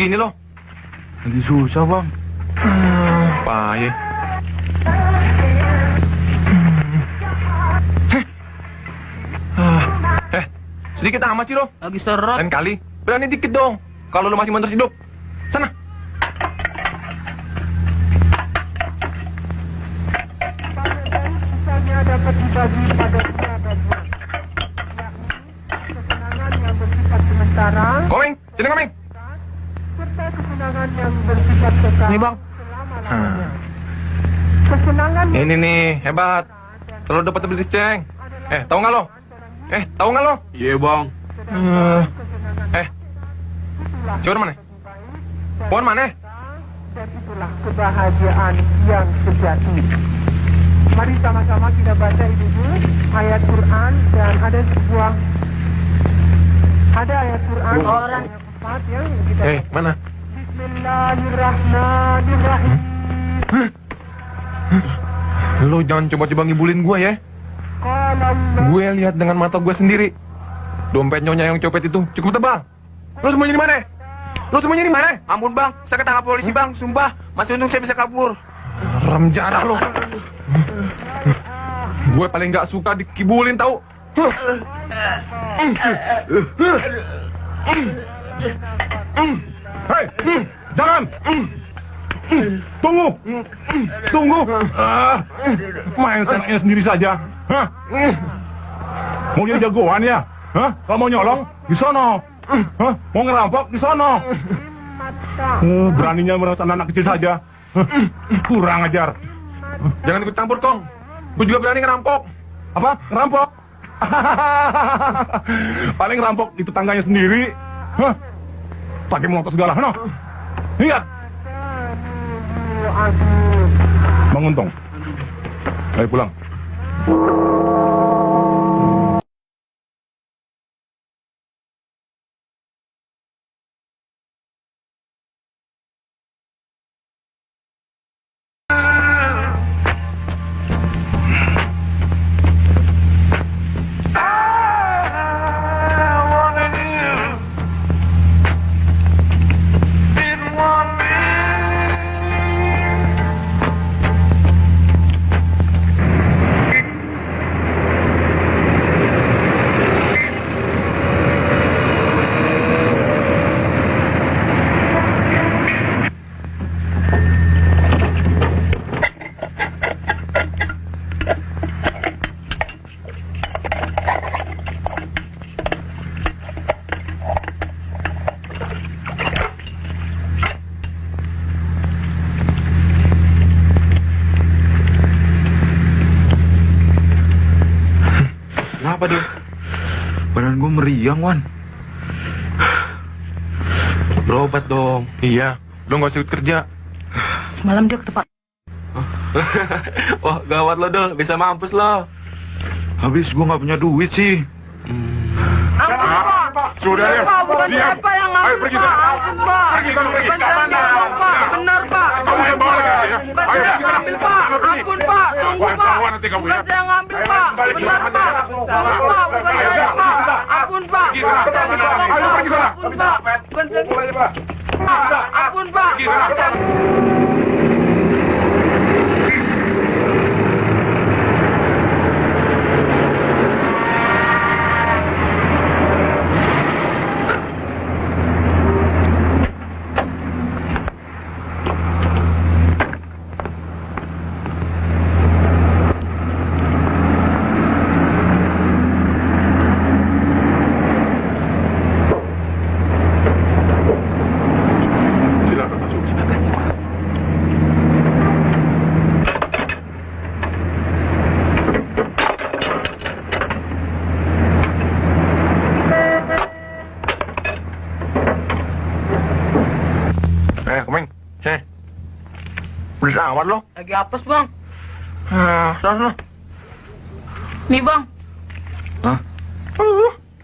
segini loh. Lagi susah, Bang. Payah. Sedikit amat sih lo. Lagi seret. Lain kali, berani dikit dong. Kalau lo masih mau terus hidup. Sana. Dapat dibagi pada pria dan buah, yakni kesenangan yang bersifat sementara, Komeng, sini Komeng. serta kesenangan yang bersifat kekal Ini, Bang. selama-lamanya. Kesenangan Ini nih, hebat. Selalu dapat beli ceng. Tahu nggak lo? Tahu nggak lo? Iya, Bang. Si Wan mana? Wan mana? dan itulah kebahagiaan yang sejati. Mari sama-sama kita baca ini dulu ayat Quran dan ada ayat Quran Orang. yang 4 yang kita Mana? Bismillahirrahmanirrahim. Lo jangan coba-coba ngibulin gue ya. Qala Allah. Gue lihat dengan mata gue sendiri. Dompet nyonya yang copet itu cukup tebal. Lo semuanya di mana? Lo semuanya di mana? Ampun, Bang. Saya ketangkap polisi, Bang. Sumpah. Masih untung saya bisa kabur. Remjana lo. Gue paling nggak suka dikibulin tau. Hei, jangan. Tunggu. Main senangnya sendiri saja. Hah? Mau jadi jagoan ya? Hah? Kalau mau nyolong, di sono. Hah? Mau ngerampok, di sono. Beraninya merasa anak kecil saja. Kurang ajar. Jangan ikut campur Kong. Gue juga berani ngerampok. Apa? Ngerampok? Paling ngerampok di tetangganya sendiri. Hah? Pakai motor segala. No. Lihat. Bang Untung. Ayo pulang. Kenapa dia? Badan gue meriang, Wan. Berobat dong. Iya, lo nggak usah ikut kerja. Semalam dia ke tempat. Wah, gawat lo, Dol. Bisa mampus lo. Habis gue nggak punya duit sih. Sudah ya. Bukan Diam. siapa yang ngambil, Ayo pergi Pak. sana. Ampun, Pak. Pergi sana, pergi. Bukan saya ngambil, Pak. Benar, Pak. Kamu saya bawa lagi ya. Bukan Ayo saya pergi sana. ngambil, Pak. Ampun, Pak. Tunggu, Wan, Pak. Wan, nanti kamu Bukan ya. saya ngambil, Ayo, Pak. balik Benar, ke Pak. sana. Tunggu, Pak. Bukan Ayo, saya, sana. Pak. Ampun, Pak. Pergi sana. Bukan saya, Pak. Ayo, pergi sana. Ampun, Pak. Bukan saya. Pak. Ampun, Pak. Pergi sana. Silakan masuk. Komeng, sini. Udah amat lo. Lagi apes, Bang. Sana. Nih, Bang. Hah?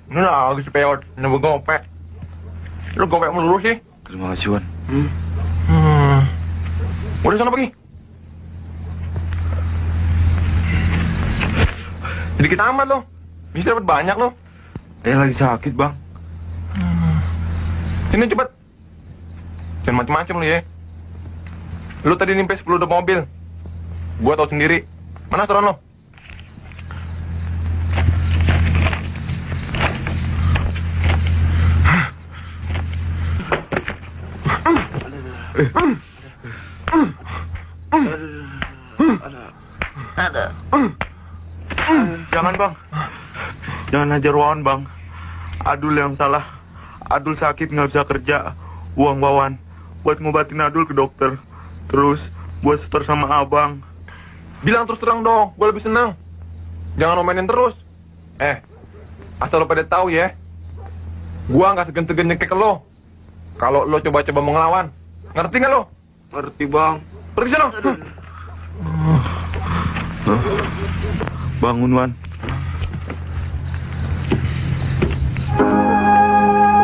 Ini lagi si Peot, nunggu gopek. Lu gopek melulu sih. Terima kasih, Wan. Udah sana pergi. Sedikit amat lo. Bisa dapat banyak lo. Lagi sakit, Bang. Sini cepet. Jangan macem-macem lu ya. Lu tadi nimpe 10 dep mobil. Gua tahu sendiri. Mana setoran lo? Jangan bang, jangan ajar Wawan bang. Adul yang salah. Adul sakit nggak bisa kerja. Uang Wawan buat ngobatin Adul ke dokter. Terus buat setor sama abang. Bilang terus terang dong, gue lebih senang. Jangan omenin terus. Asal lo pada tahu ya, gua nggak segan-segan nyekek ke lo. Kalau lo coba-coba mau ngelawan, ngerti nggak lo? Ngerti bang. Pergi sana. Bangun Wan.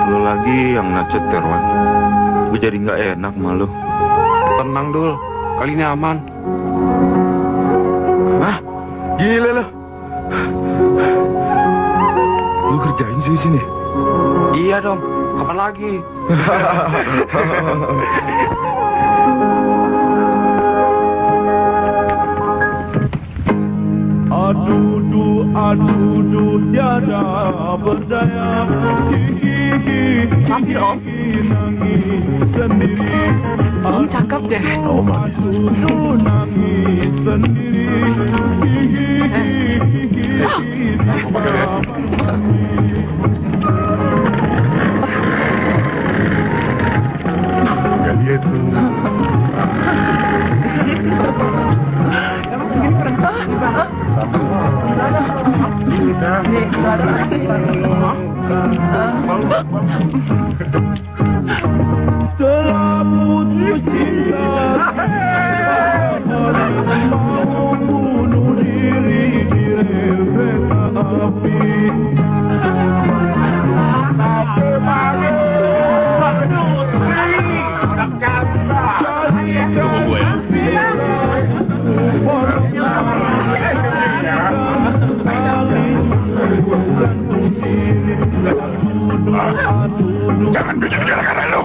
Lo lagi yang naceter Wan. Gue jadi nggak enak malu. Tenang Dul, kali ini aman. Hah? Gila lo. Lu kerjain sih di sini? Iya dong, kapan lagi? Aduh, tiada berdaya. Mampir Om. Nangis sendiri. Om cakep deh. Oh manis. Nangis sendiri. Gak lihat tuh. Emang segini perencana gimana? Telah putus cinta, mau bunuh diri di rel kereta api. Tapi malu, satu seri, tunggu gue ya. Jangan bicara karena lo.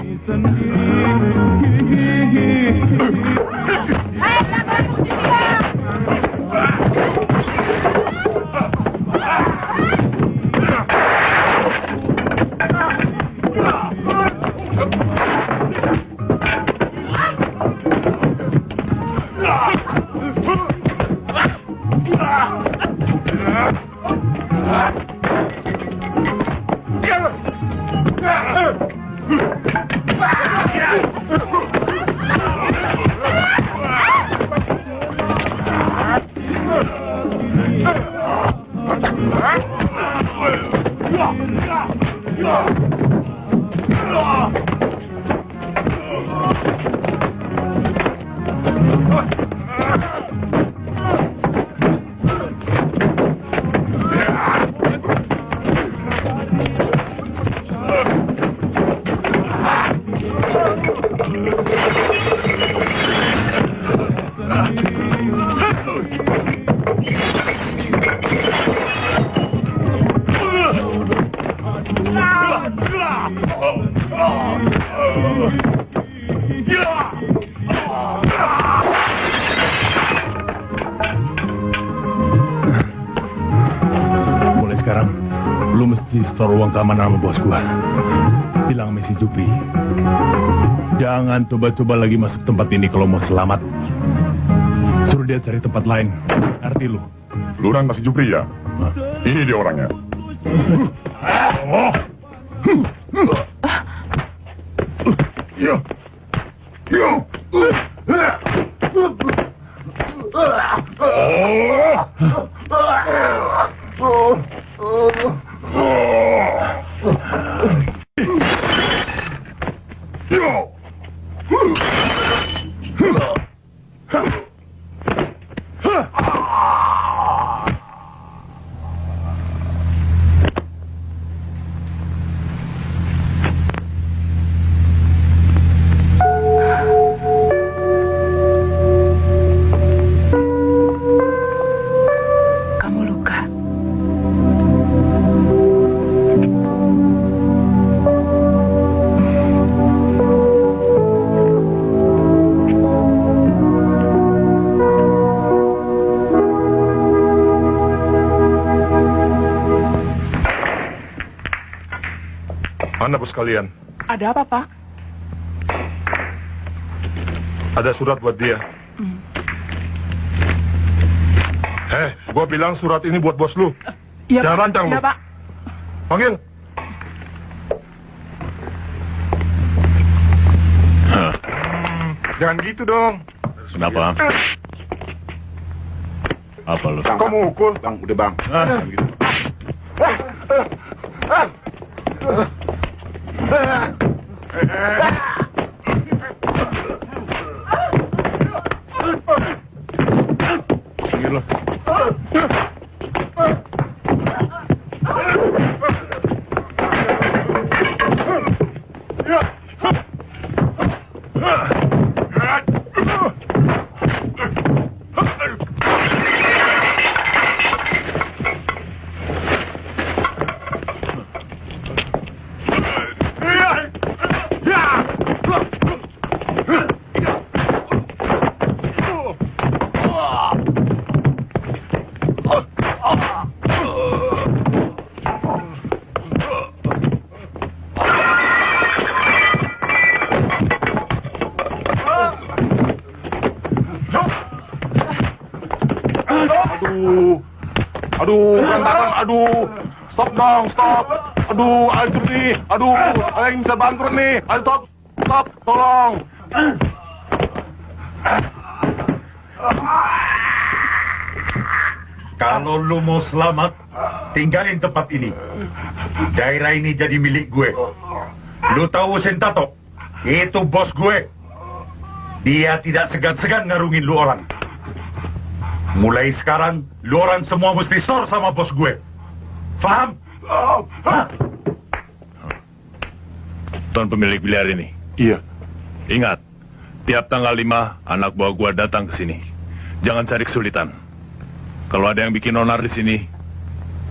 Mulai sekarang, lu mesti setor uang keamanan sama bos gua. Bilang sama si Jupri, jangan coba-coba lagi masuk tempat ini kalau mau selamat. Suruh dia cari tempat lain. Arti lu? Lu orang kasih Jupri ya? Nah. Ini dia orangnya. Kamu luka. sekalian. Ada apa, Pak? Ada surat buat dia. Gua bilang surat ini buat bos lu. Iya, Jangan Pak. rancang lu. Iya, Pak. Panggil. Jangan gitu dong. Kenapa? Apa lu? Bang, Kau mukul? Bang, udah bang. Gitu. Panggil lu. Aduh, berantakan, aduh. Stop dong, stop. Aduh, hancur nih. Aduh, ada yang bisa bangkrut nih. Ayo, stop, stop, tolong. Kalau lu mau selamat, tinggalin tempat ini. Daerah ini jadi milik gue. Lu tahu Sentato? Itu bos gue. Dia tidak segan-segan ngarungin lu orang. Mulai sekarang, lu orang semua mesti store sama bos gue. Faham? Tuan pemilik biliar ini. Iya. Ingat, tiap tanggal 5 anak buah gua datang ke sini. Jangan cari kesulitan. Kalau ada yang bikin onar di sini,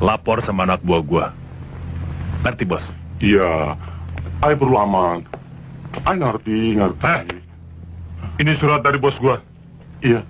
lapor sama anak buah gua. Ngerti, bos? Iya. Ay perlu aman. Ay ngerti. Ini surat dari bos gua. Iya.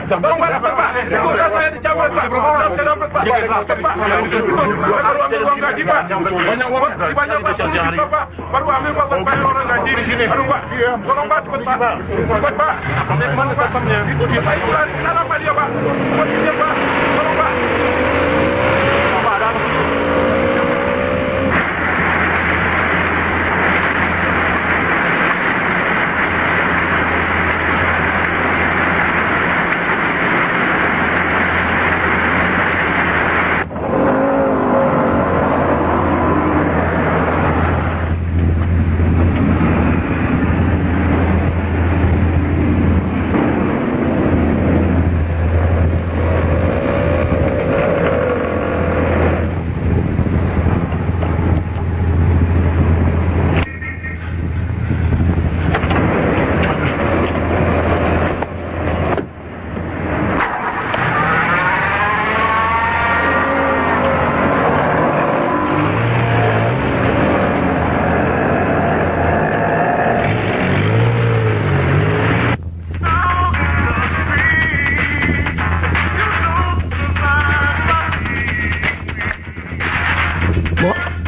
Tolong, Pak. Ikutan saya dicabut, Pak. Saya dapat, Pak. Baru ambil uang gaji, Pak. Banyak uang, banyak, Pak. Pak. Baru ambil, Pak. Bayar orang gaji di sini. Aduh, Pak. Tolong, Pak. Cepat, Pak. Cepat, Pak. Mana satpamnya? Itu dia, Pak. Itu di sana, Pak, dia, Pak. Cepat, dia, Pak. Tolong, Pak. Apa ada?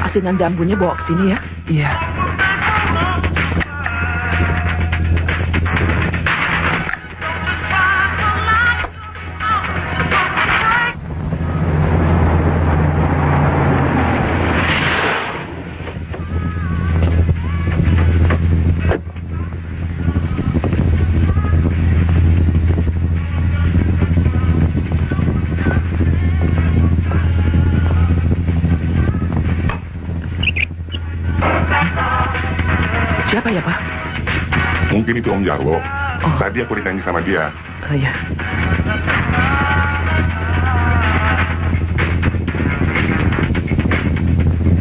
Asinan jambunya bawa ke sini ya. Iya. Siapa ya, Pak? Mungkin itu Om Jarwo. Oh. Tadi aku ditanya sama dia. Oh ya.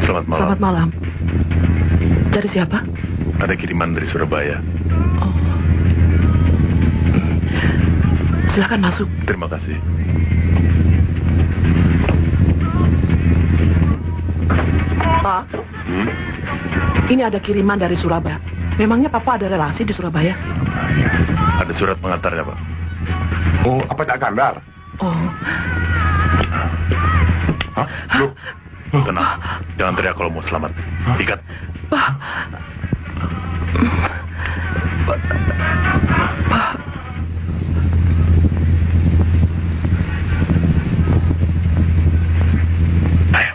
Selamat malam. Selamat malam. Dari siapa? Ada kiriman dari Surabaya. Oh. Silakan masuk. Terima kasih. Pak, ini ada kiriman dari Surabaya. Memangnya Papa ada relasi di Surabaya? Ada surat pengantarnya, Pak. Oh, apa Cak Kandar? Oh, Hah? Lu? Tenang, jangan teriak kalau mau selamat. Ikat. Pak. Pak. Ayo.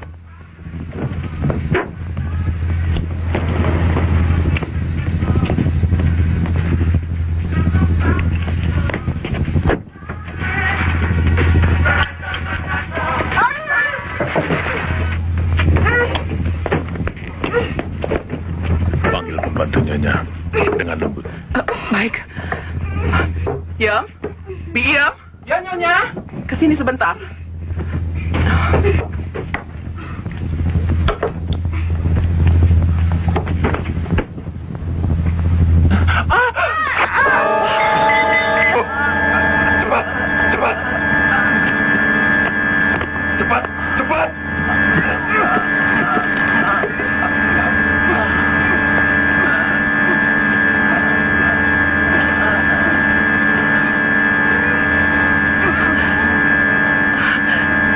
Panggil pembantu Nyonya dengan lembut. Baik. Yam? Yam? Ya, Nyonya. Kesini sebentar. Cepat, cepat. Cepat, cepat.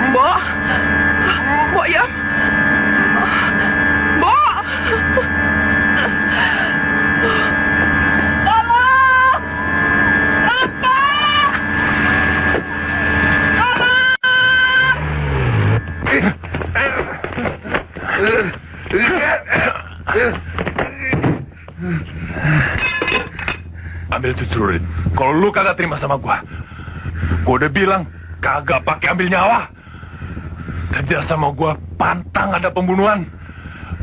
Mbok. Mbok ya? Mbok. Tolong. Apa? Ambil cucurin. Kalau lu kagak terima sama gua udah bilang kagak pakai ambil nyawa. Kerja sama gua pantang ada pembunuhan.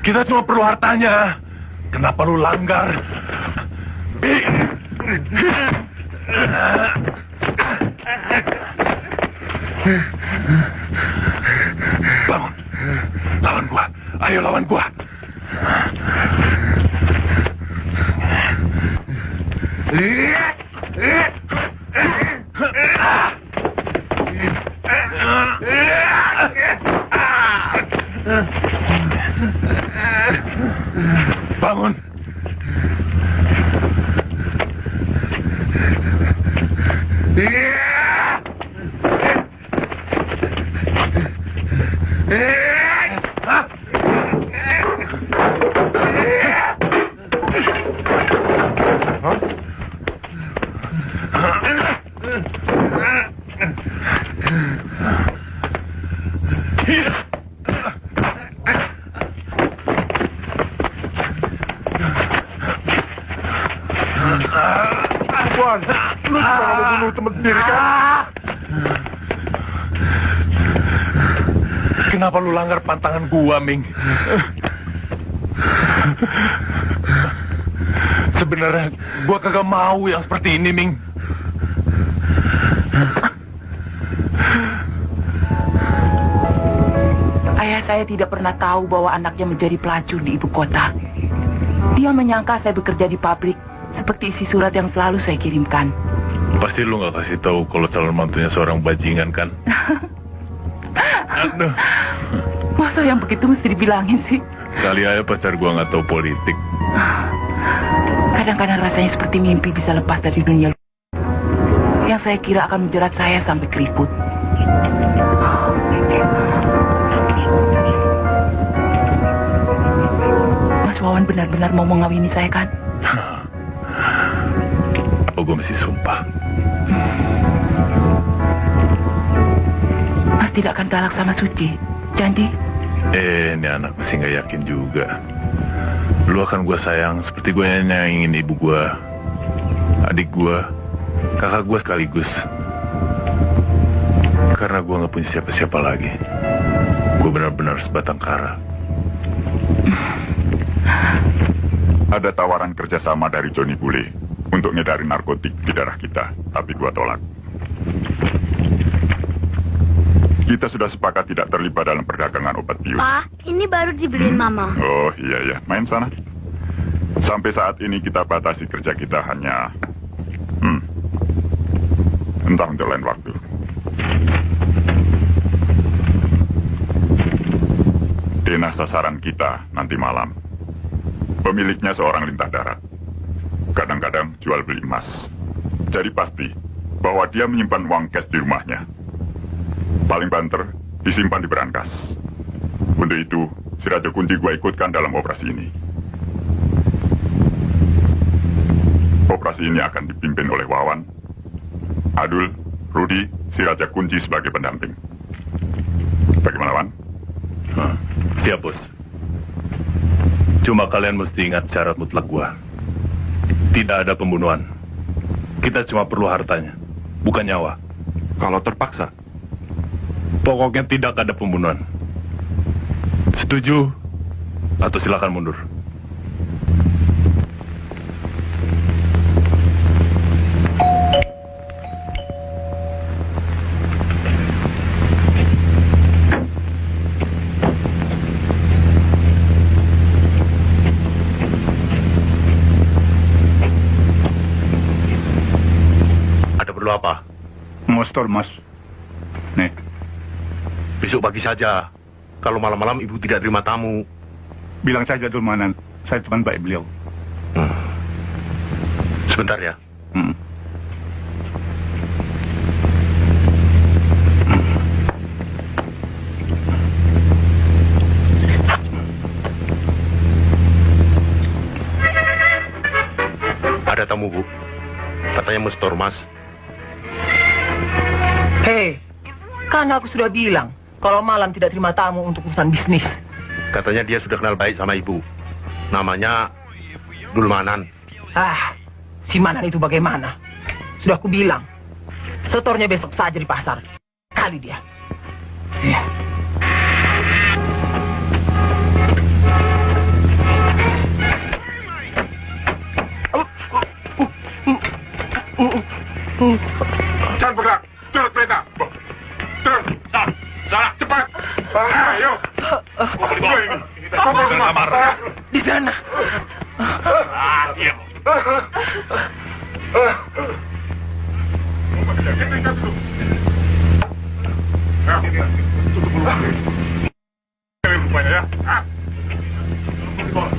Kita cuma perlu hartanya. Kenapa lu langgar? Bangun. Lawan gua. Ayo lawan gua. Bangun. Tuan, lu cuma mau bunuh teman sendiri kan? Kenapa lu langgar pantangan gua, Ming? Sebenarnya gua kagak mau yang seperti ini, Ming. Ayah saya tidak pernah tahu bahwa anaknya menjadi pelacur di ibu kota. Dia menyangka saya bekerja di pabrik, seperti isi surat yang selalu saya kirimkan. Pasti lu gak kasih tahu kalau calon mantunya seorang bajingan, kan? Aduh. Masa yang begitu mesti dibilangin sih? Kali aja pacar gua gak tahu politik. Kadang-kadang rasanya seperti mimpi bisa lepas dari dunia yang saya kira akan menjerat saya sampai keriput. Mas Wawan benar-benar mau mengawini saya, kan? Apa gue mesti sumpah? Mas tidak akan galak sama Suci, janji? Ini anak masih gak yakin juga. Lu akan gue sayang seperti gue nyayangin ibu gue, adik gue, kakak gue sekaligus. Karena gue gak punya siapa-siapa lagi. Gue benar-benar sebatang kara. Ada tawaran kerjasama dari Johnny Bule untuk ngedarin narkotik di daerah kita, tapi gua tolak. Kita sudah sepakat tidak terlibat dalam perdagangan obat bius. Pak, ini baru dibeliin Mama. Oh iya, main sana. Sampai saat ini kita batasi kerja kita hanya... entah untuk lain waktu. Denah sasaran kita nanti malam. Pemiliknya seorang lintah darat. Kadang-kadang jual beli emas. Jadi pasti bahwa dia menyimpan uang cash di rumahnya. Paling banter, disimpan di berangkas. Untuk itu, si Raja Kunci gua ikutkan dalam operasi ini. Operasi ini akan dipimpin oleh Wawan, Adul, Rudi, si Raja Kunci sebagai pendamping. Bagaimana, Wan? Siap, Bos. Cuma kalian mesti ingat syarat mutlak gua. Tidak ada pembunuhan. Kita cuma perlu hartanya, bukan nyawa. Kalau terpaksa? Pokoknya tidak ada pembunuhan. Setuju? Atau silakan mundur. Apa? Mostor, Mas. Nih. Besok pagi saja. Kalau malam-malam ibu tidak terima tamu. Bilang saja Dulmanan, saya teman baik beliau. Sebentar ya. Ada tamu, Bu. Katanya Mostor, Mas. Hei, kan aku sudah bilang kalau malam tidak terima tamu untuk urusan bisnis. Katanya dia sudah kenal baik sama ibu. Namanya Dulmanan. Si Manan itu bagaimana? Sudah aku bilang, setornya besok saja di pasar. Kali dia. Jangan bergerak. Turut perintah. Turut. Salah. Cepat. Ayo. Kumpul semua. Di sana. Diam. Tutup dulu. Rupanya ya.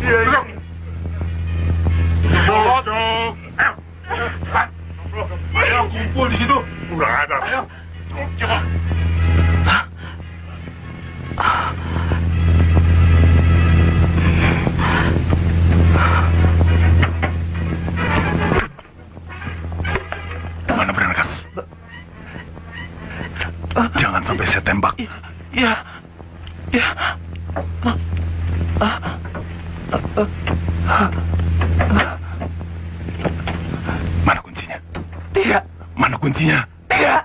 Iya. Duduk. Ayo kumpul di situ. Udah ada. Ayo. Coba. Mana berangkas? Jangan sampai saya tembak. Ya. Mana kuncinya? Tidak. Mana kuncinya? Tidak.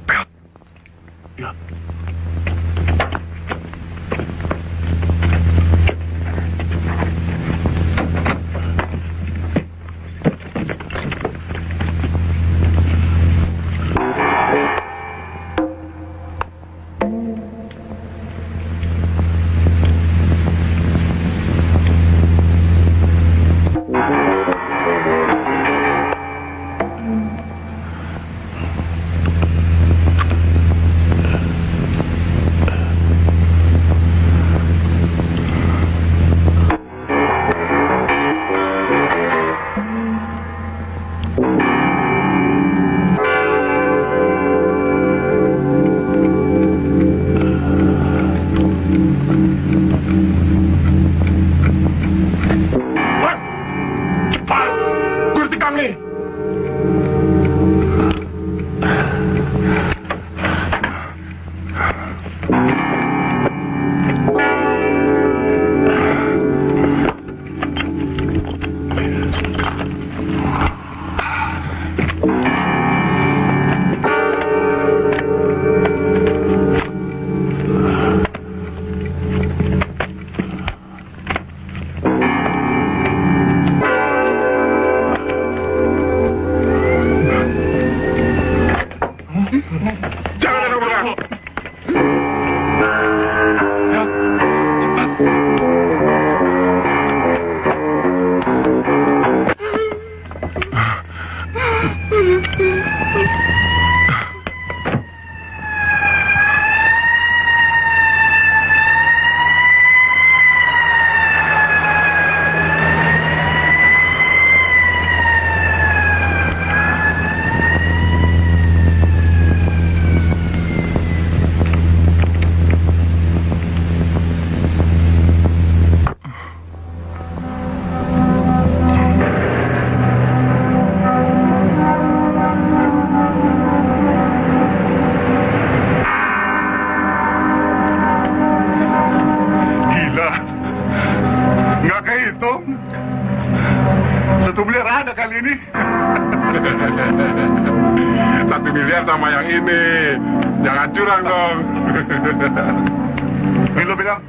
Peot. Ya. nggak kali ini? 1 miliar sama yang ini. Jangan curang dong. Milo bilang.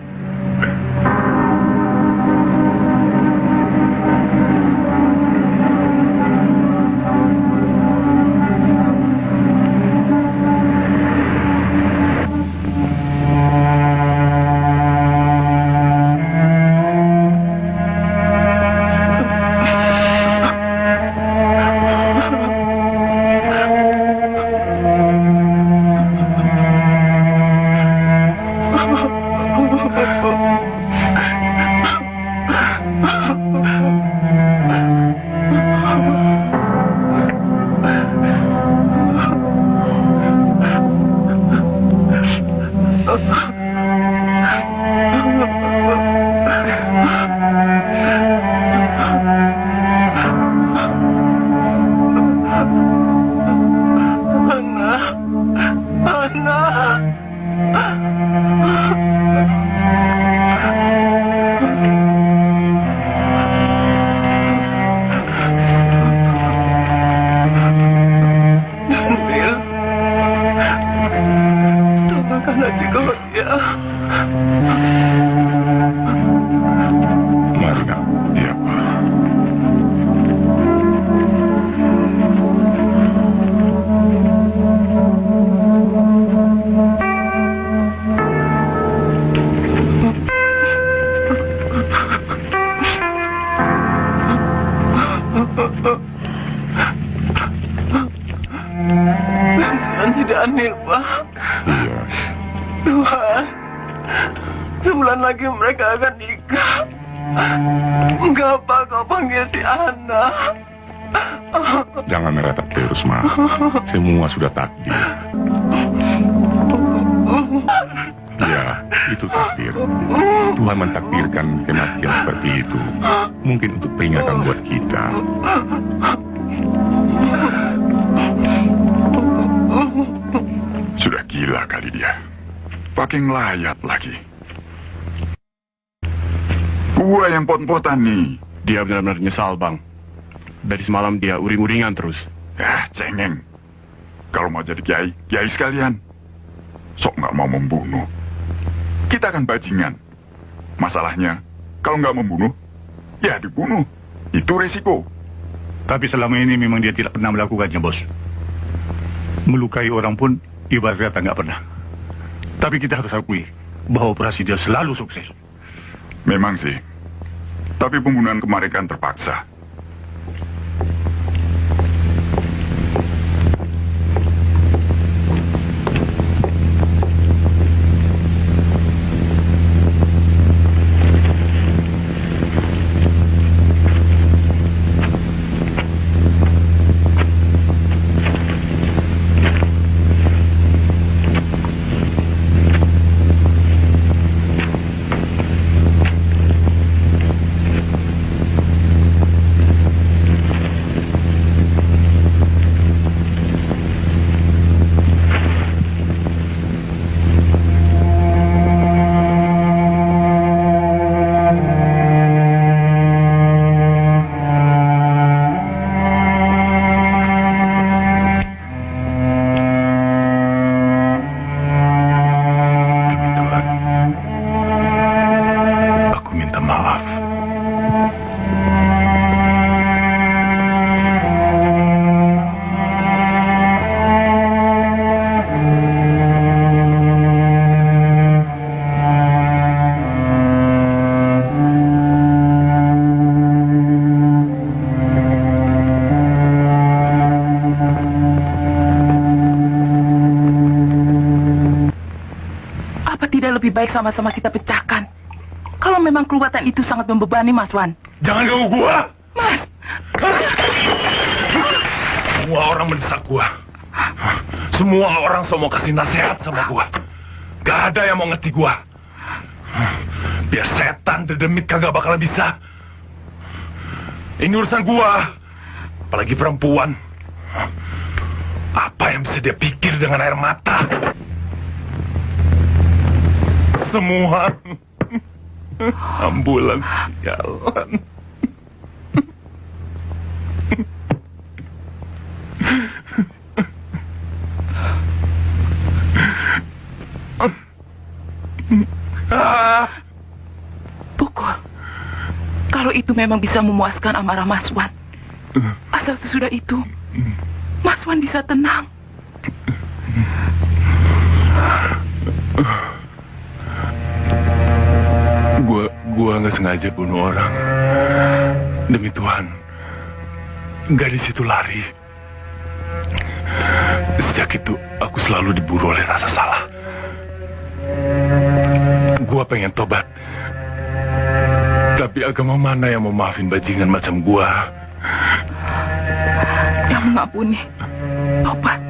Mari, Nak. Iya, Pak. Kasihan si Daniel, Pak. Iya. Tuhan, sebulan lagi mereka akan nikah. Mengapa kau panggil si Ana? Jangan meratap terus, Ma. Semua sudah takdir. Ya, itu takdir. Tuhan mentakdirkan kematian seperti itu. Mungkin untuk peringatan buat kita. Sudah gila kali dia. Pakai ngelayat lagi. Gua yang pot-potan nih. Dia benar-benar nyesal, Bang. Dari semalam dia uring-uringan terus. Cengeng. Kalau mau jadi kiai, kiai sekalian. Sok nggak mau membunuh. Kita kan bajingan. Masalahnya, kalau nggak membunuh, ya dibunuh. Itu resiko. Tapi selama ini memang dia tidak pernah melakukannya, Bos. Melukai orang pun ibarat kata nggak pernah. Tapi kita harus akui bahwa operasi dia selalu sukses. Memang sih. Tapi pembunuhan kemarin kan terpaksa. Lebih baik sama-sama kita pecahkan. Kalau memang keluatan itu sangat membebani, Mas Wan. Jangan ganggu gua! Mas! Semua orang mendesak gua. Semua orang semua kasih nasihat sama gua. Gak ada yang mau ngerti gua. Biar setan dedemit kagak bakal bisa. Ini urusan gua. Apalagi perempuan. Apa yang bisa dia pikir dengan air mata? Semua ambulans jalan. itu memang bisa memuaskan amarah Mas Wan. Asal sesudah itu, Mas Wan bisa tenang. Gua nggak sengaja bunuh orang. Demi Tuhan, gadis itu lari. Sejak itu, aku selalu diburu oleh rasa salah. Gua pengen tobat. Tapi agama mana yang mau maafin bajingan macam gua? Yang mengampuni tobat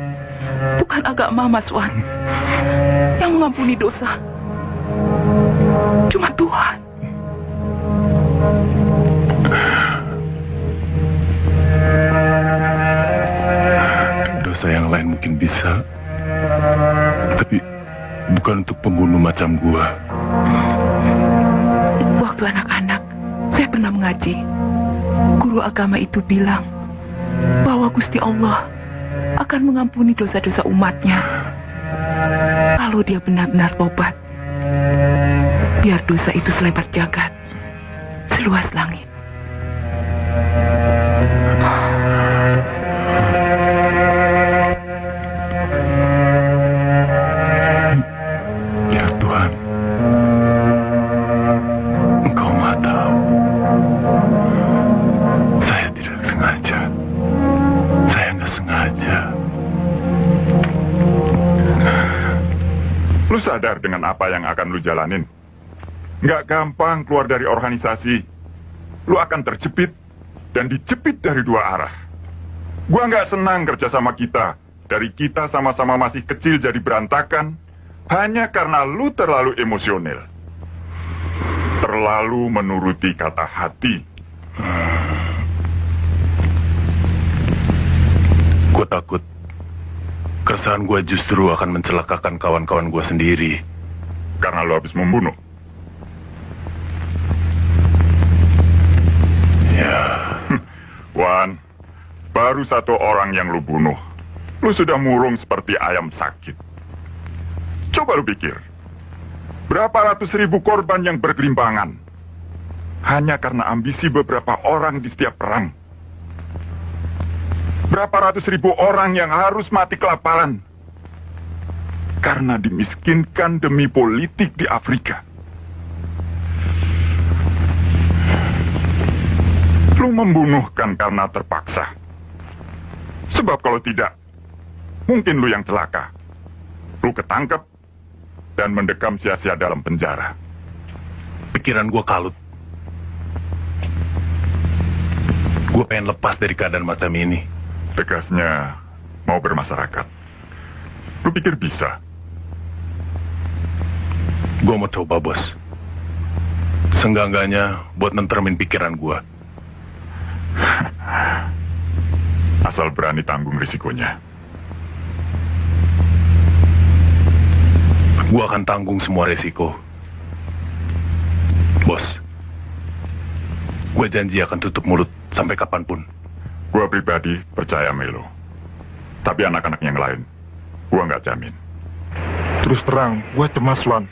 bukan agama, Mas Wan. Yang mengampuni dosa cuma Tuhan. Dosa yang lain mungkin bisa, tapi bukan untuk pembunuh macam gua. Waktu anak-anak, saya pernah mengaji. Guru agama itu bilang bahwa Gusti Allah akan mengampuni dosa-dosa umatnya kalau dia benar-benar tobat. Biar dosa itu selebar jagat, seluas langit. Ya Tuhan, Engkau Maha Tahu. Saya tidak sengaja. Saya nggak sengaja. Lu sadar dengan apa yang akan lu jalanin? Nggak gampang keluar dari organisasi. Lu akan terjepit dan dijepit dari dua arah. Gua nggak senang kerja sama kita. Dari kita sama-sama masih kecil jadi berantakan hanya karena lu terlalu emosional. Terlalu menuruti kata hati. Gue takut keresahan gue justru akan mencelakakan kawan-kawan gue sendiri. Karena lu habis membunuh. Ya. Wan, baru satu orang yang lu bunuh. Lu sudah murung seperti ayam sakit. Coba lu pikir. Berapa ratus ribu korban yang bergelimpangan. Hanya karena ambisi beberapa orang di setiap perang. Berapa ratus ribu orang yang harus mati kelaparan. Karena dimiskinkan demi politik di Afrika. Lu membunuhkan karena terpaksa. Sebab kalau tidak, mungkin lu yang celaka. Lu ketangkep dan mendekam sia-sia dalam penjara. Pikiran gue kalut. Gue pengen lepas dari keadaan macam ini. Tegasnya mau bermasyarakat. Lu pikir bisa? Gue mau coba, bos. Senggangganya buat nentermin pikiran gue. Asal berani tanggung risikonya. Gue akan tanggung semua risiko. Bos, gue janji akan tutup mulut sampai kapanpun. Gue pribadi percaya Melo. Tapi anak-anak yang lain, gue nggak jamin. Terus terang, gue cemas, Wan.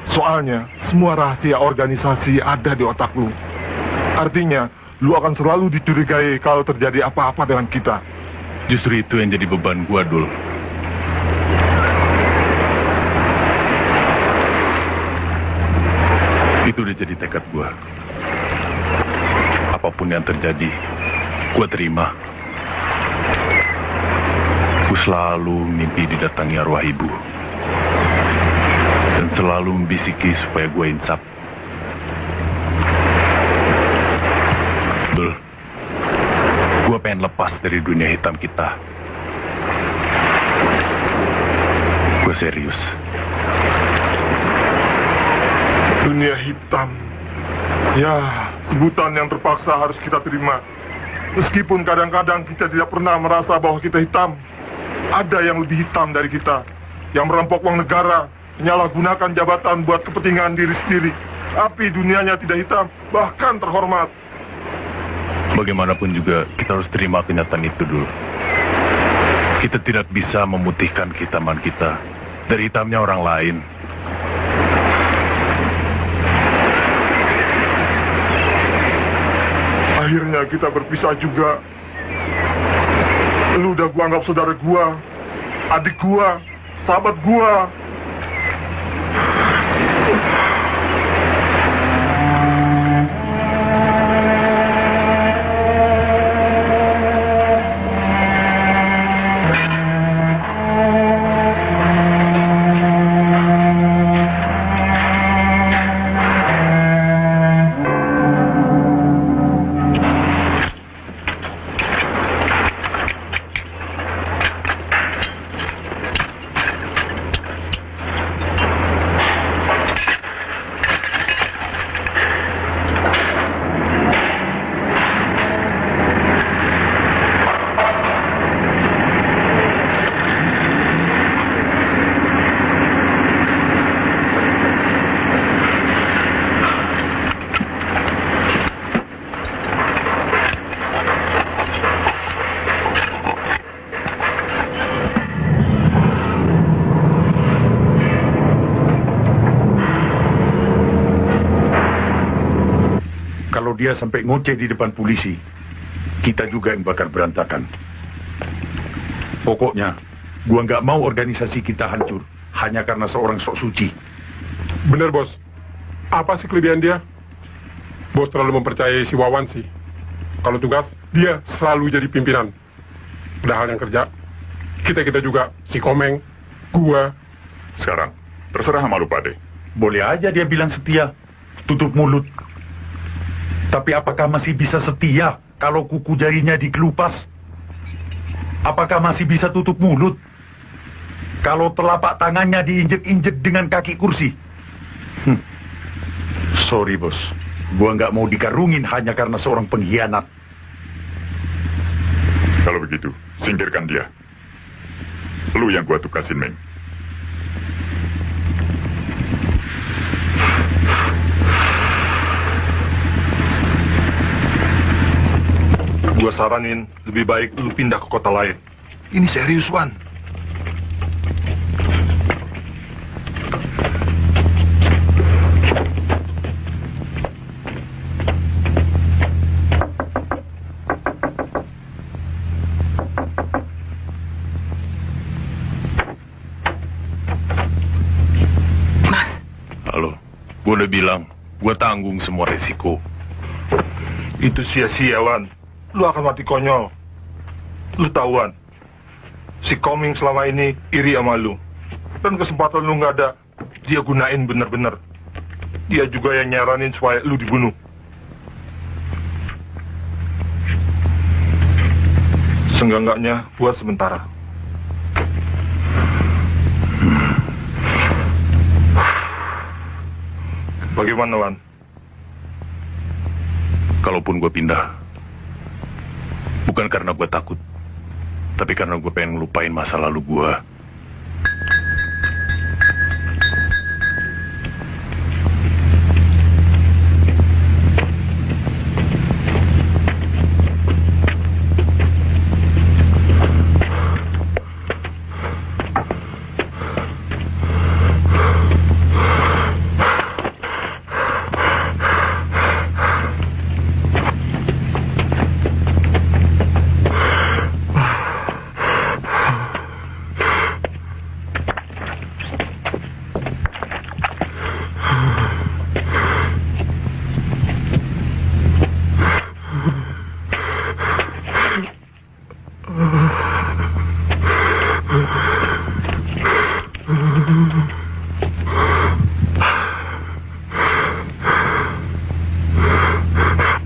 Soalnya, semua rahasia organisasi ada di otak lu. Artinya, lu akan selalu dicurigai kalau terjadi apa-apa dengan kita. Justru itu yang jadi beban gue, Dul. Itu udah jadi tekad gue. Apapun yang terjadi, gue terima. Gue selalu mimpi didatangi arwah ibu. Dan selalu membisiki supaya gue insaf. Dul, gue pengen lepas dari dunia hitam kita. Gue serius. Dunia hitam. Ya, sebutan yang terpaksa harus kita terima. Meskipun kadang-kadang kita tidak pernah merasa bahwa kita hitam. Ada yang lebih hitam dari kita. Yang merampok uang negara, menyalahgunakan jabatan buat kepentingan diri sendiri. Tapi dunianya tidak hitam, bahkan terhormat. Bagaimanapun juga kita harus terima kenyataan itu dulu. Kita tidak bisa memutihkan kehitaman kita dari hitamnya orang lain. saatnya kita berpisah juga. Lu udah gua anggap saudara gua, adik gua, sahabat gua. Kalau dia sampai ngoceh di depan polisi, kita juga yang bakal berantakan. Pokoknya, gua nggak mau organisasi kita hancur hanya karena seorang sok suci. Bener, Bos. Apa sih kelebihan dia? Bos terlalu mempercayai si Wawan sih. Kalau tugas, dia selalu jadi pimpinan. Padahal yang kerja, kita juga. Si Komeng, gua. Sekarang, terserah sama lu Pade. Boleh aja dia bilang setia, tutup mulut. Tapi apakah masih bisa setia kalau kuku jarinya dikelupas? Apakah masih bisa tutup mulut kalau telapak tangannya diinjek-injek dengan kaki kursi? Sorry, Bos. Gua nggak mau dikarungin hanya karena seorang pengkhianat. Kalau begitu, singkirkan dia. Lu yang gua tugasin, Meng. Gua saranin, lebih baik lu pindah ke kota lain. Ini serius, Wan. Mas. Halo, gue udah bilang, gue tanggung semua resiko. Itu sia-sia, Wan. Lu akan mati konyol. Lu tahuan, si Koming selama ini iri sama lu. Dan kesempatan lu nggak ada, dia gunain bener-bener. Dia juga yang nyaranin supaya lu dibunuh. Seenggak-enggaknya buat sementara. Bagaimana, Wan? Kalaupun gue pindah, bukan karena gue takut, tapi karena gue pengen ngelupain masa lalu gue.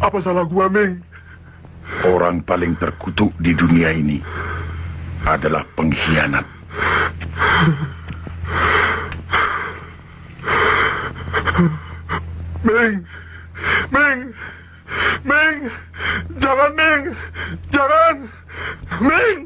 Apa salah gua, Ming? Orang paling terkutuk di dunia ini adalah pengkhianat. Ming! Ming! Ming! Jangan, Ming! Jangan! Ming!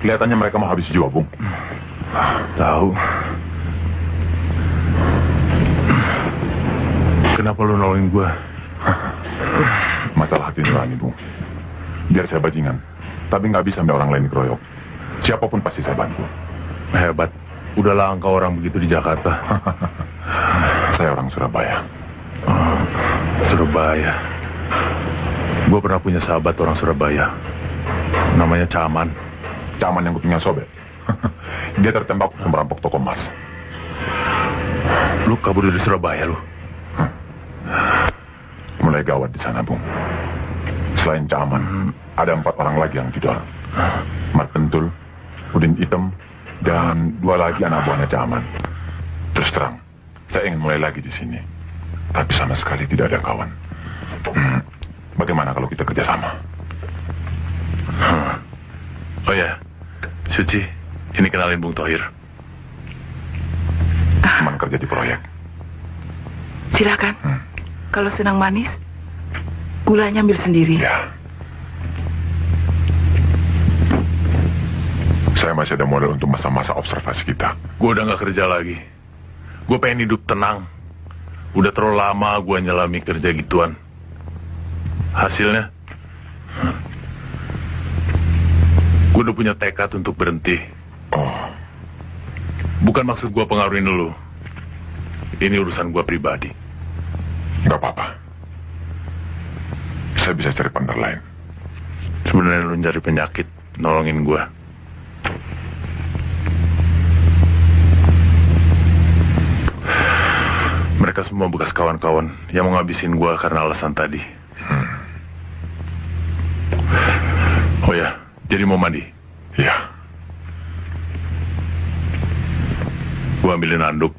Kelihatannya mereka mau habis jiwa, Bung. Tahu. Kenapa lu nolongin gua? Masalah hati nurani, Bung. Biar saya bajingan, tapi nggak bisa sampai orang lain dikeroyok. Siapapun pasti saya bantu. Hebat. Udah langka orang begitu di Jakarta. Saya orang Surabaya. Surabaya. Gue pernah punya sahabat orang Surabaya. Namanya Caman. Caman yang punya sobek. Dia tertembak merampok toko emas. Lu kabur dari Surabaya, lu? Mulai gawat di sana, Bung. Selain Caman, ada 4 orang lagi yang didor. Mat Pentul, Udin Hitam, dan 2 lagi anak buahnya Caman. Terus terang, saya ingin mulai lagi di sini. Tapi sama sekali tidak ada kawan. Bagaimana kalau kita kerjasama? Oh ya, Suci, ini kenalin Bung Thohir. Teman kerja di proyek. Silakan. Kalau senang manis, gulanya ambil sendiri. Ya. Saya masih ada modal untuk masa-masa observasi kita. Gue udah gak kerja lagi. Gue pengen hidup tenang. Udah terlalu lama gue nyelami kerja gituan. Hasilnya, gue udah punya tekad untuk berhenti. Oh. Bukan maksud gue pengaruhin lu. Ini urusan gue pribadi. Gak apa-apa. Saya bisa cari partner lain. Sebenarnya lu cari penyakit, nolongin gue. Mereka semua bekas kawan-kawan yang mau ngabisin gue karena alasan tadi. Oh ya, jadi mau mandi? Iya. Gue ambilin handuk.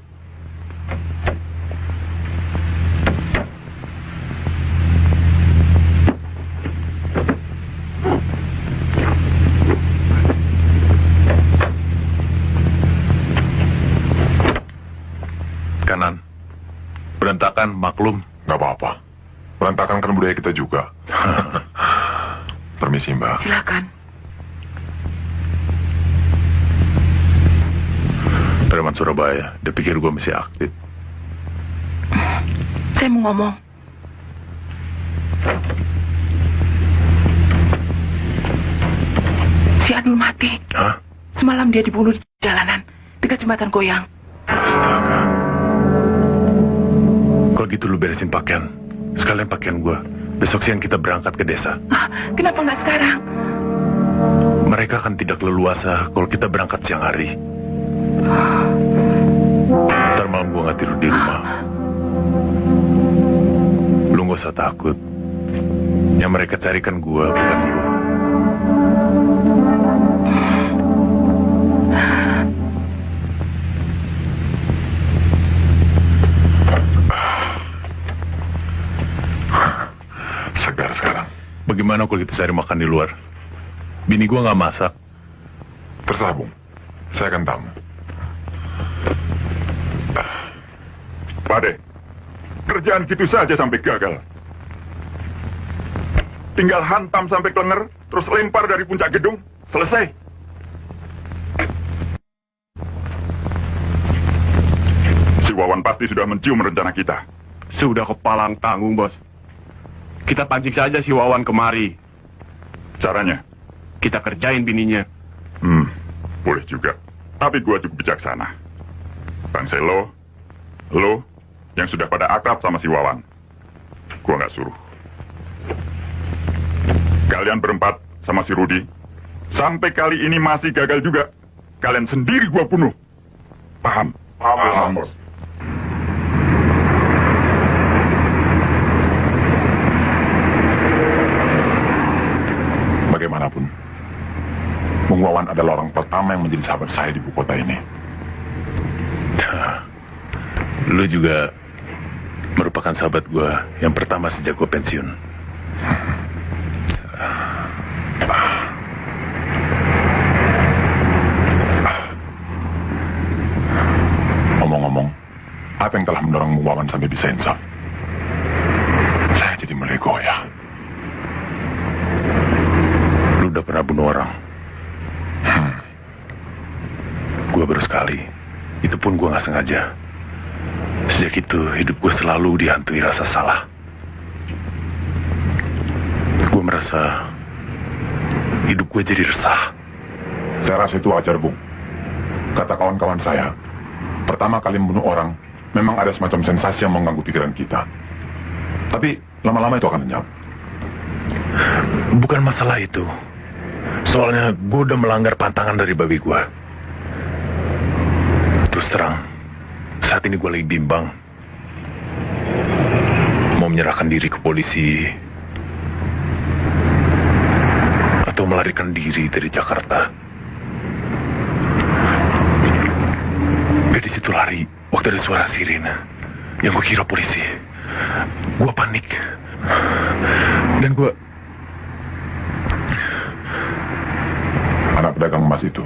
Kanan. Berantakan, maklum. Gak apa-apa. Berantakan kan budaya kita juga. Permisi, Mbak. Silakan. Preman Surabaya, dia pikir gue masih aktif. Saya mau ngomong. Si Adul mati. Hah? Semalam dia dibunuh di jalanan, dekat jembatan Goyang. Astaga. Kalau gitu lu beresin pakaian. Sekalian pakaian gue. Besok siang kita berangkat ke desa. Kenapa nggak sekarang? Mereka kan tidak leluasa kalau kita berangkat siang hari. Ntar malam gue nggak tidur di rumah. Lu nggak usah takut. Yang mereka carikan gue bukan lu. Segar sekarang. Bagaimana kalau kita cari makan di luar? Bini gue nggak masak. Terserah, Bung. Saya akan tamu. Pade, kerjaan gitu saja sampai gagal. Tinggal hantam sampai klenger, terus lempar dari puncak gedung, selesai. Si Wawan pasti sudah mencium rencana kita. Sudah kepalang tanggung, Bos. Kita pancing saja si Wawan kemari. Caranya? Kita kerjain bininya. Boleh juga. Tapi gua cukup bijaksana. Bang Selo, lo yang sudah pada akrab sama si Wawan, gua nggak suruh. Kalian berempat sama si Rudi, sampai kali ini masih gagal juga. Kalian sendiri gua bunuh. Paham? Paham, Bos. Bagaimanapun, Bung Wawan adalah orang pertama yang menjadi sahabat saya di ibu kota ini. Lu juga merupakan sahabat gue yang pertama sejak gue pensiun. Ngomong-ngomong, apa yang telah mendorong Bung Wawan sampai bisa insaf? Saya jadi mulai goyah. Lu udah pernah bunuh orang? kali. Itu pun gue gak sengaja. Sejak itu, hidup gue selalu dihantui rasa salah. Gue merasa hidup gue jadi resah. Saya rasa itu wajar, Bung. Kata kawan-kawan saya, pertama kali membunuh orang, memang ada semacam sensasi yang mengganggu pikiran kita. Tapi lama-lama itu akan lenyap. Bukan masalah itu. Soalnya gue udah melanggar pantangan dari babi gue. Terus terang, saat ini gue lagi bimbang. Mau menyerahkan diri ke polisi atau melarikan diri dari Jakarta. Gadis itu lari waktu ada suara sirene yang gue kira polisi. Gue panik. Dan gue... Anak pedagang emas itu.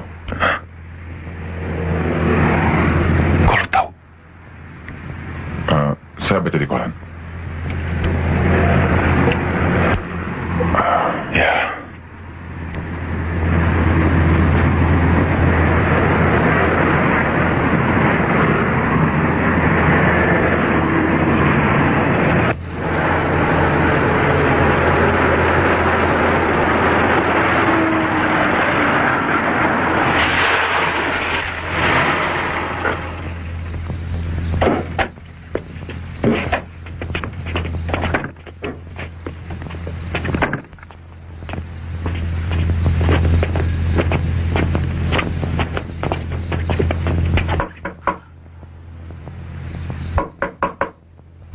Kalau tahu? Saya baca di koran. Ya.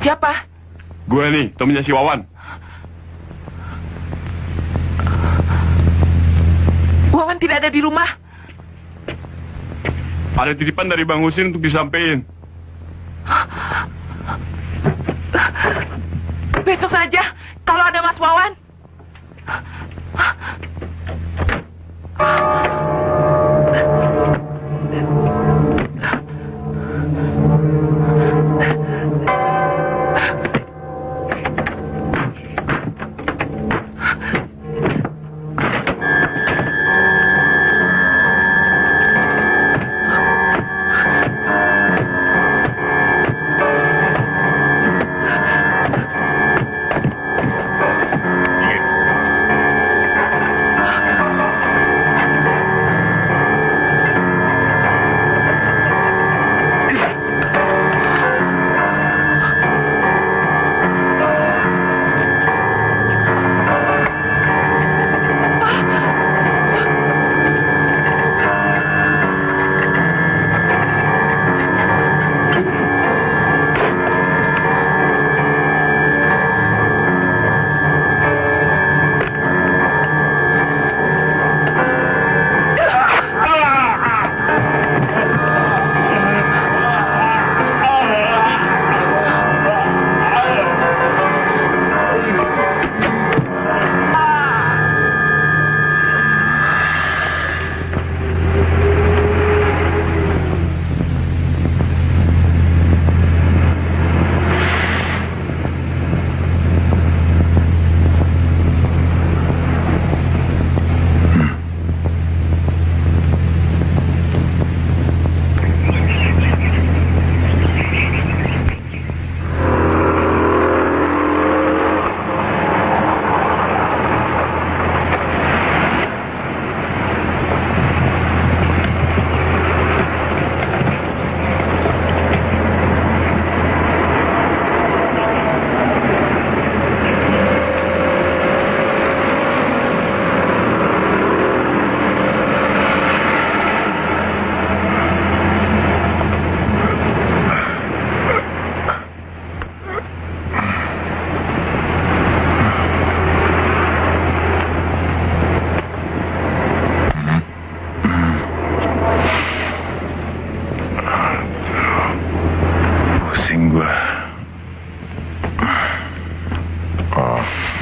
Siapa? Gue nih, temennya si Wawan. Wawan tidak ada di rumah. Ada titipan dari Bang Husin untuk disampaikan. Besok saja, kalau ada Mas Wawan.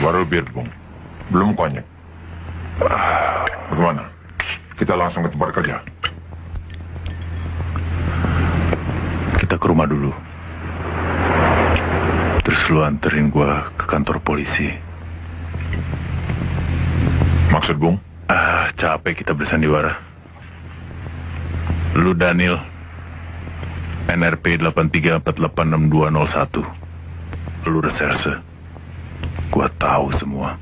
Baru bir, Bung. Belum konyek. Bagaimana? Kita langsung ke tempat kerja. Kita ke rumah dulu. Terus lu anterin gua ke kantor polisi. Maksud, Bung? Capek kita bersandiwara. Lu Daniel, NRP 83486201. Lu reserse. Gua tahu semua.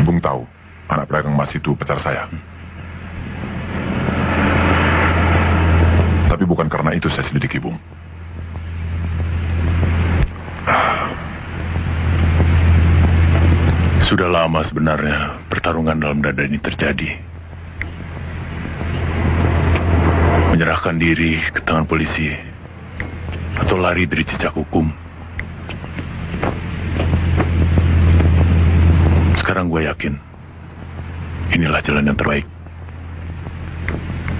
Bung tahu, anak pedagang emas itu pacar saya. Tapi bukan karena itu saya selidiki, Bung. Sudah lama sebenarnya pertarungan dalam dada ini terjadi. Menyerahkan diri ke tangan polisi atau lari dari jejak hukum. Sekarang gue yakin inilah jalan yang terbaik.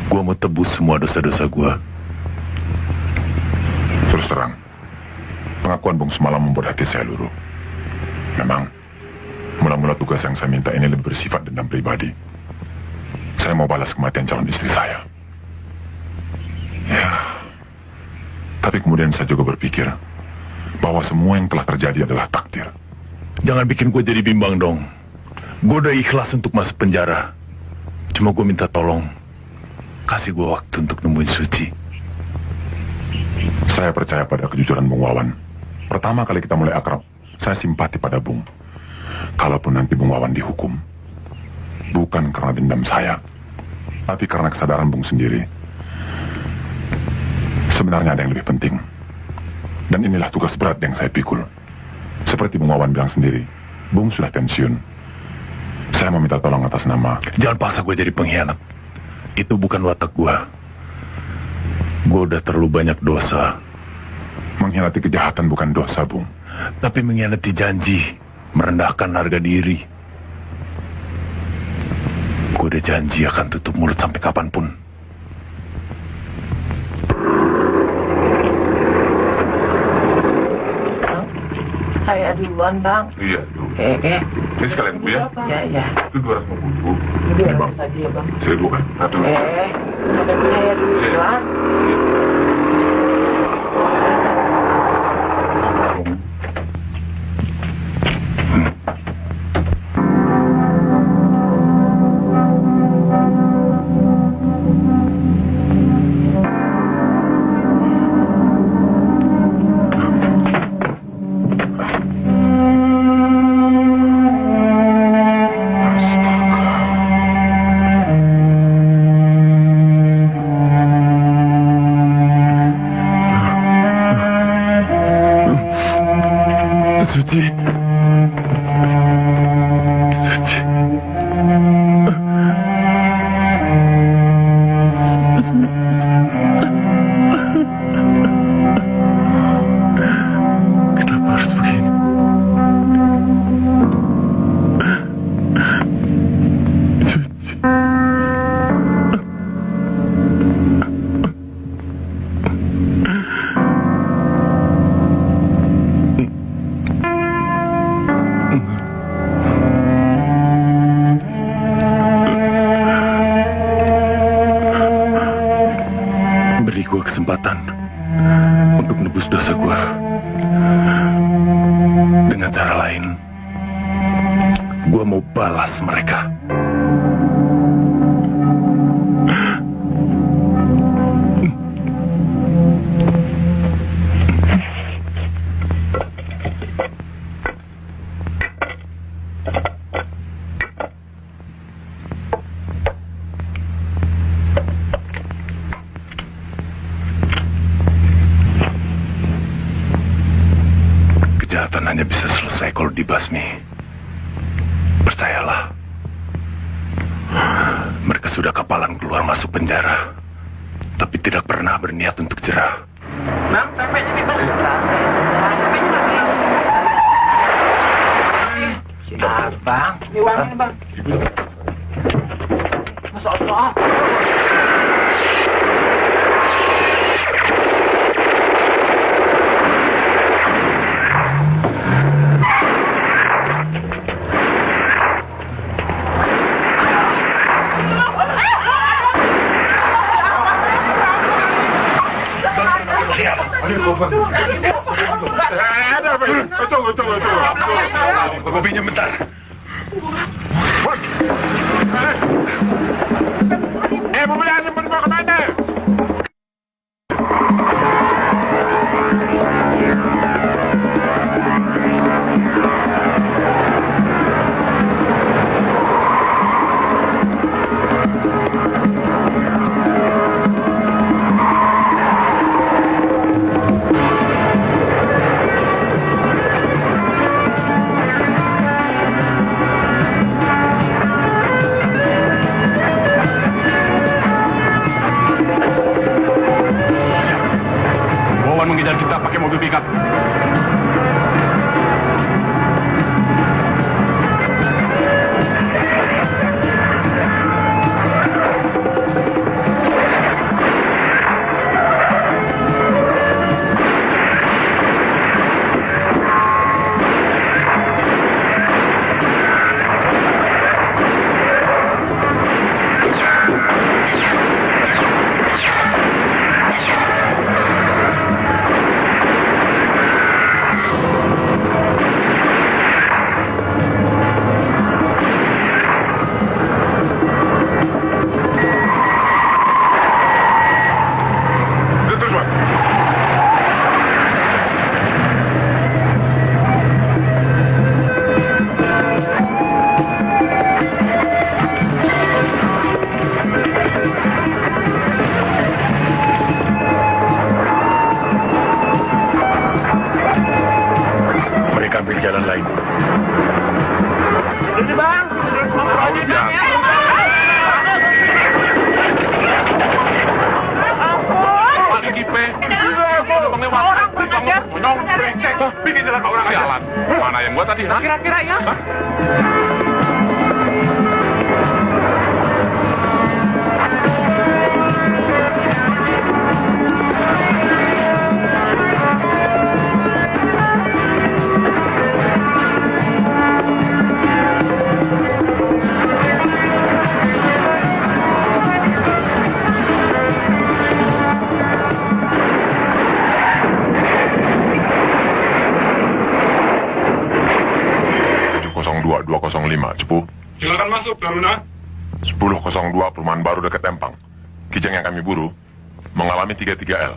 Gue mau tebus semua dosa-dosa gue. Terus terang, pengakuan Bung semalam membuat hati saya luruh. Memang, mula-mula tugas yang saya minta ini lebih bersifat dendam pribadi. Saya mau balas kematian calon istri saya. Ya, tapi kemudian saya juga berpikir bahwa semua yang telah terjadi adalah takdir. Jangan bikin gue jadi bimbang dong. Gue udah ikhlas untuk masuk penjara. Cuma gue minta tolong, kasih gue waktu untuk nemuin Suci. Saya percaya pada kejujuran Bung Wawan. Pertama kali kita mulai akrab, saya simpati pada Bung. Kalaupun nanti Bung Wawan dihukum, bukan karena dendam saya, tapi karena kesadaran Bung sendiri. Sebenarnya ada yang lebih penting. Dan inilah tugas berat yang saya pikul. Seperti Bung Wawan bilang sendiri, Bung sudah pensiun. Saya mau minta tolong atas nama. Jangan paksa gue jadi pengkhianat. Itu bukan watak gue. Gue udah terlalu banyak dosa. Mengkhianati kejahatan bukan dosa, Bung. Tapi mengkhianati janji, merendahkan harga diri. Gue udah janji akan tutup mulut sampai kapanpun. Saya duluan, Bang. Iya, dulu. Ini sekalian Bu ya? Ya. Itu 250. Ini Bang saja ya, Bang. 1000 kan? Satu. Semoga saya dulu, Bang. Kesempatan untuk nebus dosa gue dengan cara lain. Gue mau balas mereka. Kejahatan hanya bisa selesai kalau dibasmi. Percayalah. Mereka sudah kapalan keluar masuk penjara, tapi tidak pernah berniat untuk jerah. Bang, sampai jadi Bang. Siap, Bang. Ini uangnya, Bang. Masya Allah. Tunggu. Gua pinjam bentar. Mobilnya mau dibawa kemana? Mengejar kita pakai mobil pickup. Ambil jalan lain. Ini bang, Pak Gipe, udah lewat. Nyong, brengsek, bikin jalan ke orang aja. Sialan, mana yang gua tadi? Kira-kira ya? Cepu. Silakan masuk, Taruna. 1002 perumahan baru dekat Empang. Kijang yang kami buru mengalami 33L.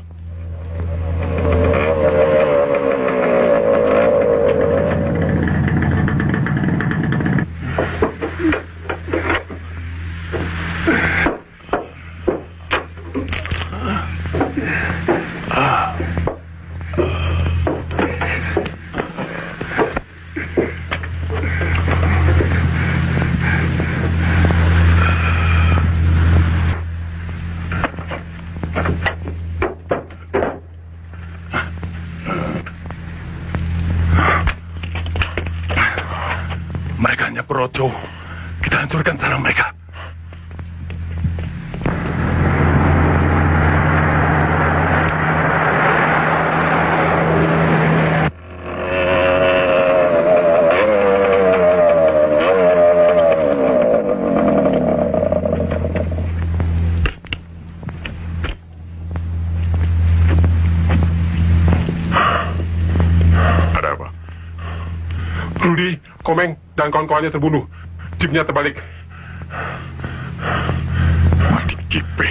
Mereka hanya peroco. Kita hancurkan sarang mereka. Ada apa? Rudy, Komeng, dan kawan-kawannya terbunuh. Jeepnya terbalik. Mati Gipe.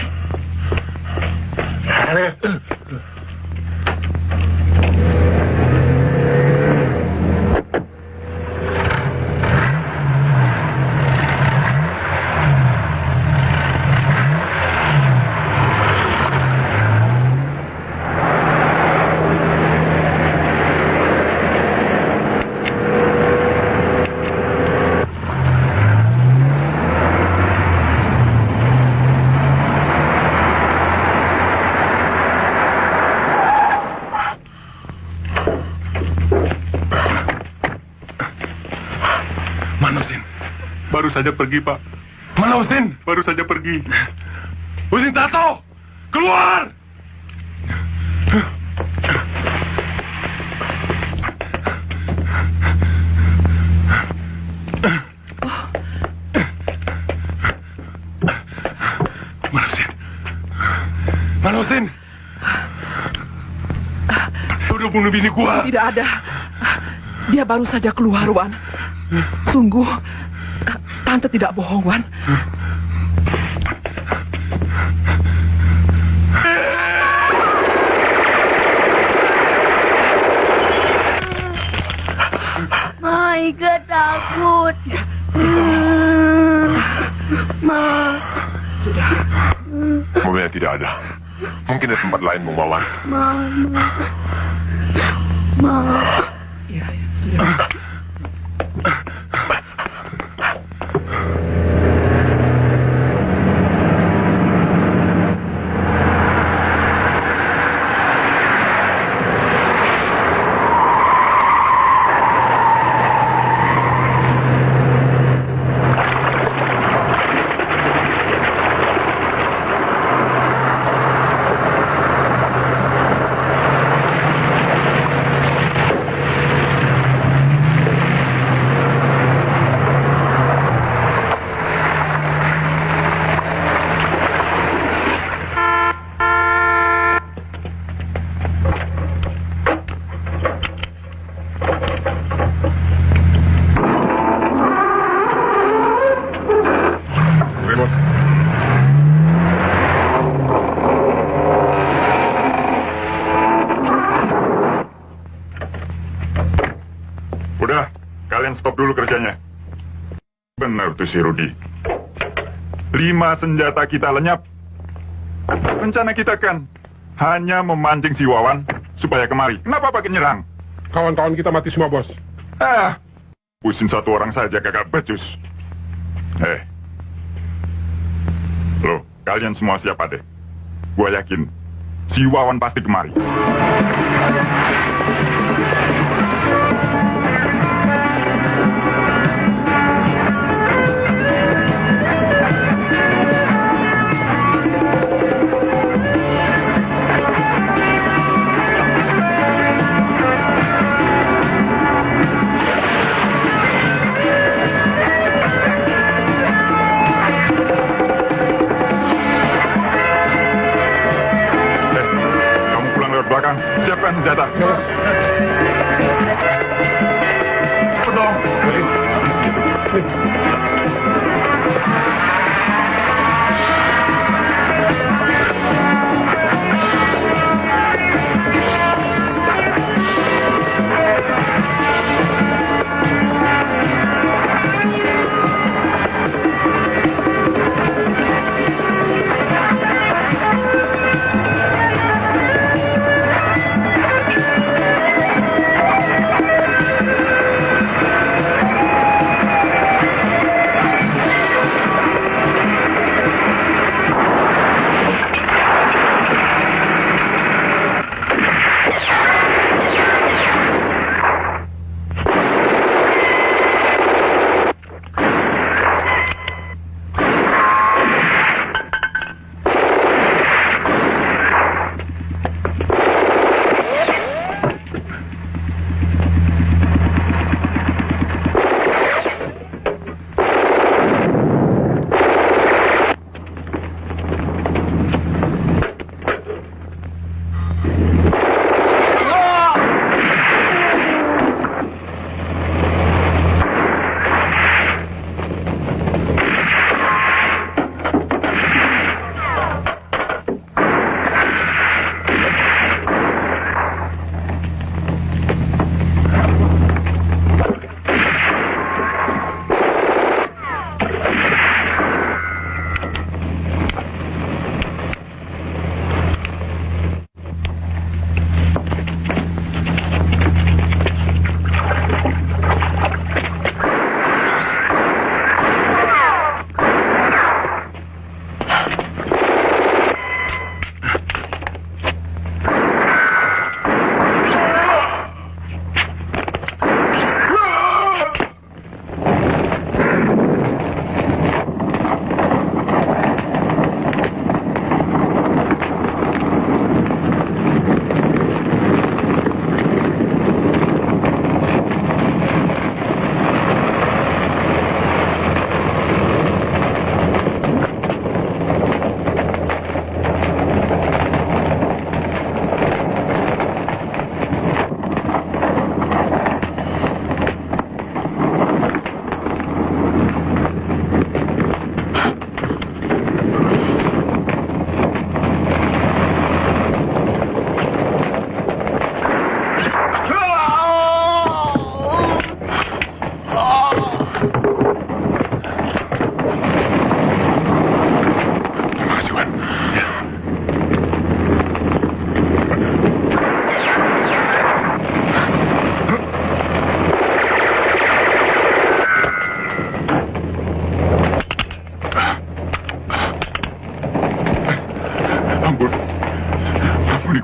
Mana Husin? Baru saja pergi, Pak. Mana Husin? Baru saja pergi. Husin Tato! Keluar! Mana Husin? Mana Husin? udah bunuh bini gua. Tidak ada. Dia baru saja keluar, Wan. Sungguh, Tante tidak bohong, Wan. Maika takut. Ma. Sudah. Mobilnya tidak ada. Mungkin di tempat lain, Bung Wawan. Ma. Ya, sudah. Udah, kalian stop dulu kerjanya. Benar tuh si Rudi. 5 senjata kita lenyap. Rencana kita kan hanya memancing si Wawan supaya kemari. Kenapa pakai nyerang? Kawan-kawan kita mati semua, Bos. Pusing 1 orang saja kagak becus. Loh, kalian semua siapa deh? Gua yakin si Wawan pasti kemari. Belakang, siapkan senjata. Cepet dong.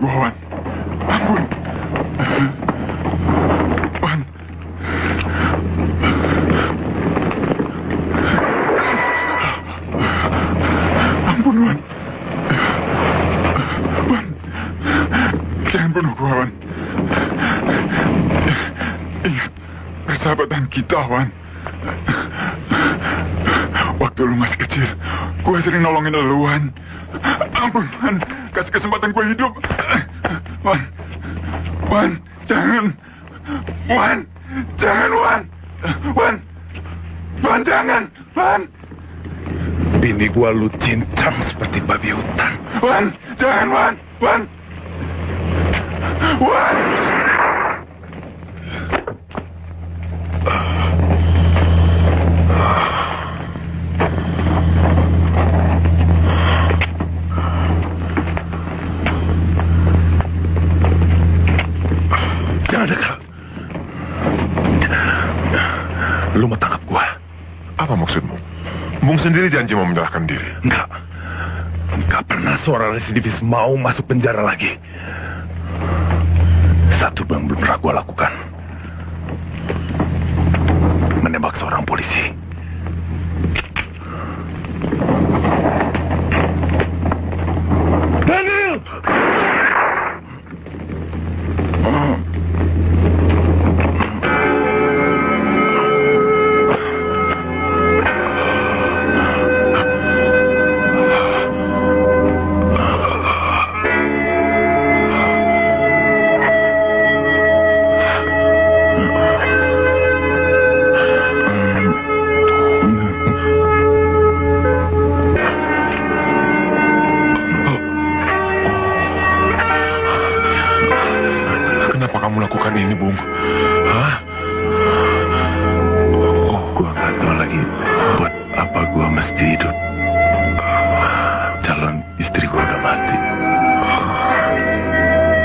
gua, Wan. Ampun. Wan. Ampun, Wan. Wan. Jangan bunuh gua, Wan. Ingat persahabatan kita, Wan. Waktu lu masih kecil, gue sering nolongin lu, Wan. Ampun, Wan. Kasih kesempatan gue hidup. Wan. Wan, jangan. Wan. Jangan, Wan. Wan. Wan, jangan. Wan. Bini gua lu cincang seperti babi hutan. Wan, jangan, Wan. Wan. Wan. Jangan dekat. Lu mau tangkap gua? Apa maksudmu? Bung sendiri janji mau menyerahkan diri. Enggak. Enggak pernah seorang residivis mau masuk penjara lagi. Satu yang belum pernah gua lakukan. Menembak seorang polisi. Daniel! Ini, Bung. Hah? Gua nggak tahu lagi buat apa gua mesti hidup. Calon istri gua udah mati.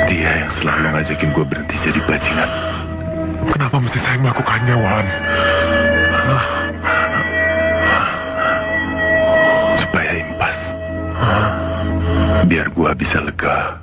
Dia yang selalu ngajakin gua berhenti jadi bajingan. Kenapa mesti saya melakukannya, Wan? Supaya impas. Biar gua bisa lega.